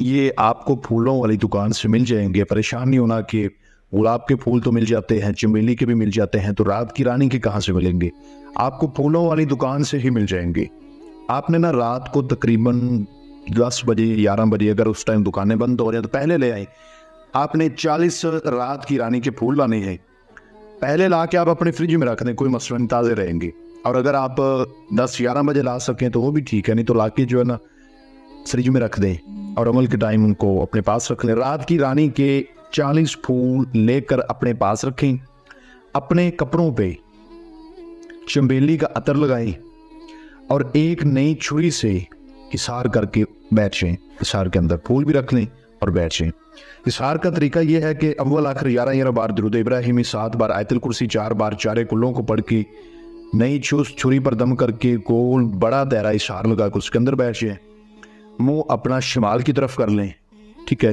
یہ آپ کو پھولوں والی دکان سے مل جائیں گے. پریشان نہیں ہونا کہ گلاب کے پھول تو مل جاتے ہیں, چمیلی کے بھی مل جاتے ہیں, تو رات کی رانی کے کہاں سے ملیں گے. آپ کو پھولوں والی دکان سے ہی مل جائیں گے. آپ نے نا رات کو تقریباً 10 بجے 11 بجے اگر اس ٹائم دکانیں بند ہو رہی ہیں تو پہلے لے آئیں. آپ نے 40 رات کی رانی کے پھول لانے ہیں, پہلے لا کے آپ اپنے فریج میں رکھ دیں, کوئی مسئلہ نہیں, تازے رہیں گے. اور اگر آپ 10-11 بجے لا سکیں تو وہ بھی ٹھیک ہے, نہیں تو لا کے جو ہے نا فریج میں رکھ دیں اور عمل کے ٹائم ان کو اپنے پاس رکھ لیں. رات کی رانی کے 40 پھول لے کر اپنے پاس رکھیں. اپنے کپڑوں پہ چنبیلی کا عطر لگائیں اور ایک نئی چھری سے اثار کر کے بیٹھ جائیں. اثار کے اندر پھول بھی رکھ لیں اور بیٹھ جائیں. اثار کا طریقہ یہ ہے کہ اول آخر 11 بار درود ابراہیمی, 7 بار آیت الکرسی, 4 بار چارے کلوں کو پڑھ کے نئی چھری پر دم کر کے گول بڑا دائرہ اثار لگا کے اس کے اندر بیٹھ جائیں. منہ اپنا شمال کی طرف کر لیں, ٹھیک ہے.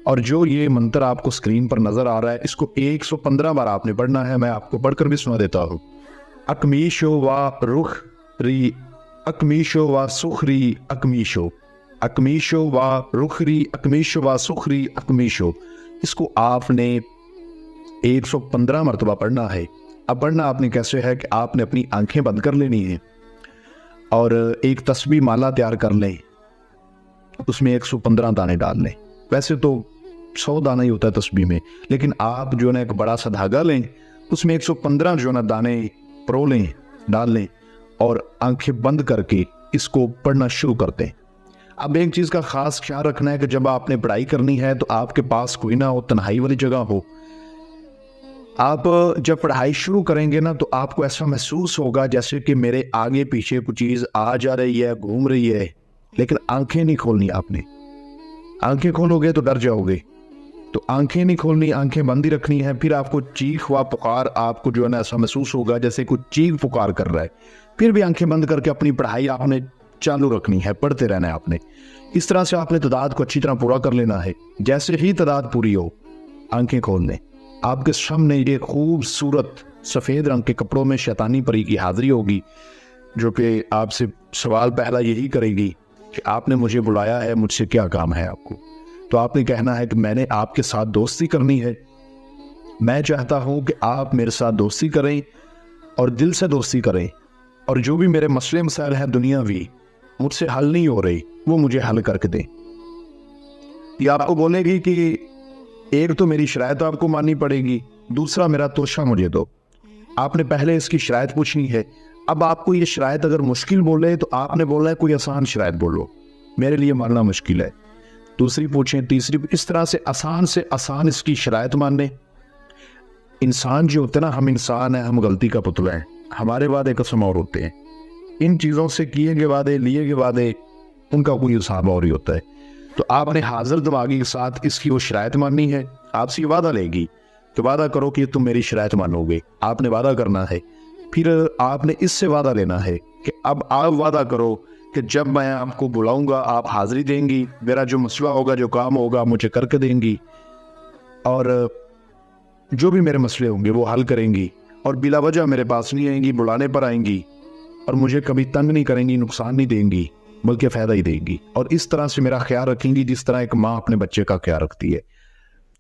اور جو یہ منتر آپ کو اسکرین پر نظر آ رہا ہے, اس کو 115 بار آپ نے پڑھنا ہے. میں آپ کو پڑھ کر بھی سنا دیتا ہوں. اکمیشو و رخ ری اکمیشو و سخری اکمیشو, اکمیشو و رخری اکمیشو و سخری اکمیشو. اس کو آپ نے 115 مرتبہ پڑھنا ہے. اب پڑھنا آپ نے کیسے ہے کہ آپ نے اپنی آنکھیں بند کر لینی ہیں اور ایک تسبیح مالا تیار کر لیں, اس میں 115 دانے ڈال لیں. ویسے تو 100 دانہ ہی ہوتا ہے تسبیح میں, لیکن آپ جو ہے نا ایک بڑا سا دھاگا لیں, اس میں 115 جو ہے نا دانے پرو لیں, ڈال لیں اور آنکھیں بند کر کے اس کو پڑھنا شروع کر دیں. اب ایک چیز کا خاص خیال رکھنا ہے کہ جب آپ نے پڑھائی کرنی ہے تو آپ کے پاس کوئی نہ ہو, تنہائی والی جگہ ہو. آپ جب پڑھائی شروع کریں گے نا تو آپ کو ایسا محسوس ہوگا جیسے کہ میرے آگے پیچھے کچھ چیز آ جا رہی ہے, گھوم رہی ہے, لیکن آنکھیں نہیں کھولنی. آپ نے آنکھیں کھولو گے تو ڈر جاؤ گے, تو آنکھیں نہیں کھولنی, آنکھیں بند ہی رکھنی ہے. پھر آپ کو چیخ و پکار آپ کو جو ہے نا ایسا محسوس ہوگا جیسے کچھ چیخ پکار کر رہا ہے. پھر بھی آنکھیں بند کر کے اپنی پڑھائی آپ نے چالو رکھنی ہے, پڑھتے رہنا ہے آپ نے. اس طرح سے آپ نے تعداد کو اچھی طرح پورا کر لینا ہے. جیسے ہی تعداد پوری ہو آنکھیں کھول لیں. آپ کے سامنے یہ خوبصورت سفید رنگ کے کپڑوں میں شیطانی پری کی حاضری ہوگی, جو کہ آپ سے سوال پہلا یہی کرے گی کہ آپ نے مجھے بلایا ہے, مجھ سے کیا کام ہے آپ کو. تو آپ نے کہنا ہے کہ میں نے آپ کے ساتھ دوستی کرنی ہے, میں چاہتا ہوں کہ آپ میرے ساتھ دوستی کریں اور دل سے دوستی کریں, اور جو بھی میرے مسئلے مسائل ہیں دنیاوی مجھ سے حل نہیں ہو رہی وہ مجھے حل کر کے دیں. یہ آپ کو بولے گی کہ ایک تو میری شرائط آپ کو ماننی پڑے گی, دوسرا میرا توشہ مجھے دو. آپ نے پہلے اس کی شرائط پوچھنی ہے. اب آپ کو یہ شرائط اگر مشکل بولے تو آپ نے بولنا ہے کوئی آسان شرائط بولو, میرے لیے ماننا مشکل ہے. دوسری پوچھیں, تیسری, اس طرح سے آسان اس کی شرائط ماننے. انسان جو ہوتے ہیں نا, ہم انسان ہیں, ہم غلطی کا پتلا ہیں, ہمارے وعدے قسم اور ہوتے ہیں. ان چیزوں سے کیے گئے وعدے, لیے گئے وعدے, ان کا کوئی حساب اور ہی ہوتا ہے. تو آپ نے حاضر دماغی کے ساتھ اس کی وہ شرائط ماننی ہے. آپ سے یہ وعدہ لے گی کہ وعدہ کرو کہ تم میری شرائط مانو گے. آپ نے وعدہ کرنا ہے. پھر آپ نے اس سے وعدہ لینا ہے کہ اب آپ وعدہ کرو کہ جب میں آپ کو بلاؤں گا آپ حاضری دیں گی, میرا جو مسئلہ ہوگا, جو کام ہوگا مجھے کر کے دیں گی, اور جو بھی میرے مسئلے ہوں گے وہ حل کریں گی, اور بلا وجہ میرے پاس نہیں آئیں گی, بلانے پر آئیں گی, اور مجھے کبھی تنگ نہیں کریں گی, نقصان نہیں دیں گی, بلکہ فائدہ ہی دیں گی. اور اس طرح سے میرا خیال رکھیں گی جس طرح ایک ماں اپنے بچے کا خیال رکھتی ہے.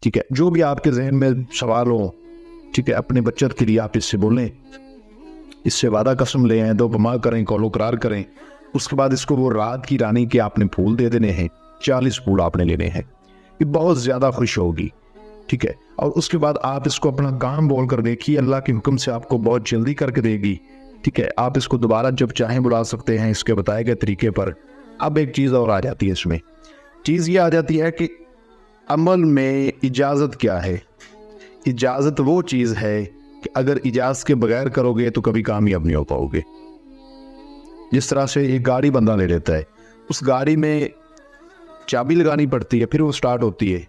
ٹھیک ہے, جو بھی آپ کے ذہن میں سوال ہو, ٹھیک ہے, اپنے بچت کے لیے آپ اس سے بولیں, اس سے وعدہ قسم لے آئیں, دو بما کریں, قول قرار کریں. اس کے بعد اس کو وہ رات کی رانی کے آپ نے پھول دے دینے ہیں, 40 پھول آپ نے لینے ہیں. یہ بہت زیادہ خوش ہوگی. ٹھیک ہے, اور اس کے بعد آپ اس کو اپنا کام بول کر دیکھیے, اللہ کے حکم سے آپ کو بہت جلدی کر کے دے گی. ٹھیک ہے, آپ اس کو دوبارہ جب چاہیں بلا سکتے ہیں اس کے بتائے گئے طریقے پر. اب ایک چیز اور آ جاتی ہے اس میں, چیز یہ آ جاتی ہے کہ عمل میں اجازت کیا ہے. اجازت وہ چیز ہے کہ اگر اجازت کے بغیر کرو گے تو کبھی کامیاب نہیں ہو پاؤ گے. جس طرح سے ایک گاڑی بندہ لے لیتا ہے, اس گاڑی میں چابی لگانی پڑتی ہے, پھر وہ سٹارٹ ہوتی ہے,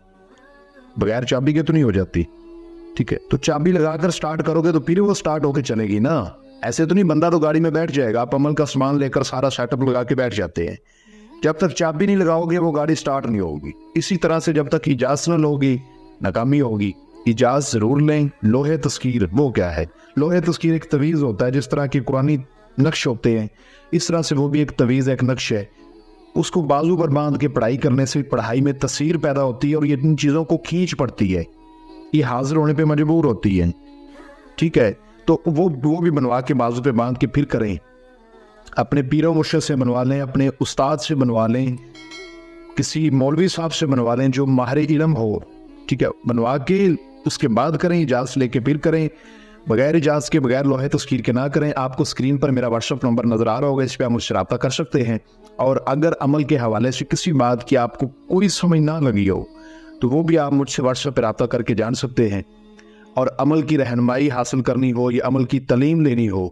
بغیر چابی کے تو نہیں ہو جاتی. ٹھیک ہے, تو چابی لگا کر سٹارٹ کرو گے تو پھر وہ سٹارٹ ہو کے چلے گی نا. ایسے تو نہیں, بندہ تو گاڑی میں بیٹھ جائے گا, آپ عمل کا سامان لے کر سارا سیٹ اپ لگا کے بیٹھ جاتے ہیں, جب تک چابی نہیں لگاؤ گے وہ گاڑی سٹارٹ نہیں ہوگی. اسی طرح سے جب تک اجازت نہ لوگی ناکامی ہوگی. اجازت ضرور لیں. لوہے تذکیر وہ کیا ہے؟ لوہے تذکیر ایک تویز ہوتا ہے, جس طرح کی قرآنی نقش ہوتے ہیں اس طرح سے وہ بھی ایک تویز, ایک نقش ہے. اس کو بازو پر باندھ کے پڑھائی کرنے سے پڑھائی میں تاثیر پیدا ہوتی ہے اور یہ ان چیزوں کو کھینچ پڑتی ہے، یہ حاضر ہونے پہ مجبور ہوتی ہے، ٹھیک ہے؟ تو وہ بھی بنوا کے بازو پہ باندھ کے پھر کریں، اپنے پیر و مرشد سے بنوا لیں، اپنے استاد سے بنوا لیں، کسی مولوی صاحب سے بنوا لیں جو ماہر علم ہو، ٹھیک ہے؟ بنوا کے اس کے بعد کریں، اجازت لے کے پھر کریں، بغیر اجازت کے، بغیر لوہے تسخیر کے نہ کریں۔ آپ کو اسکرین پر میرا واٹس ایپ نمبر نظر آ رہا ہوگا، اس پہ آپ مجھ سے رابطہ کر سکتے ہیں۔ اور اگر عمل کے حوالے سے کسی بات کی آپ کو کوئی سمجھ نہ لگی ہو تو وہ بھی آپ مجھ سے واٹس ایپ پہ رابطہ کر کے جان سکتے ہیں۔ اور عمل کی رہنمائی حاصل کرنی ہو یا عمل کی تعلیم لینی ہو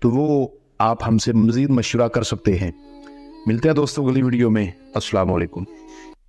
تو وہ آپ ہم سے مزید مشورہ کر سکتے ہیں۔ ملتے ہیں دوستوں اگلی ویڈیو میں۔ السلام علیکم۔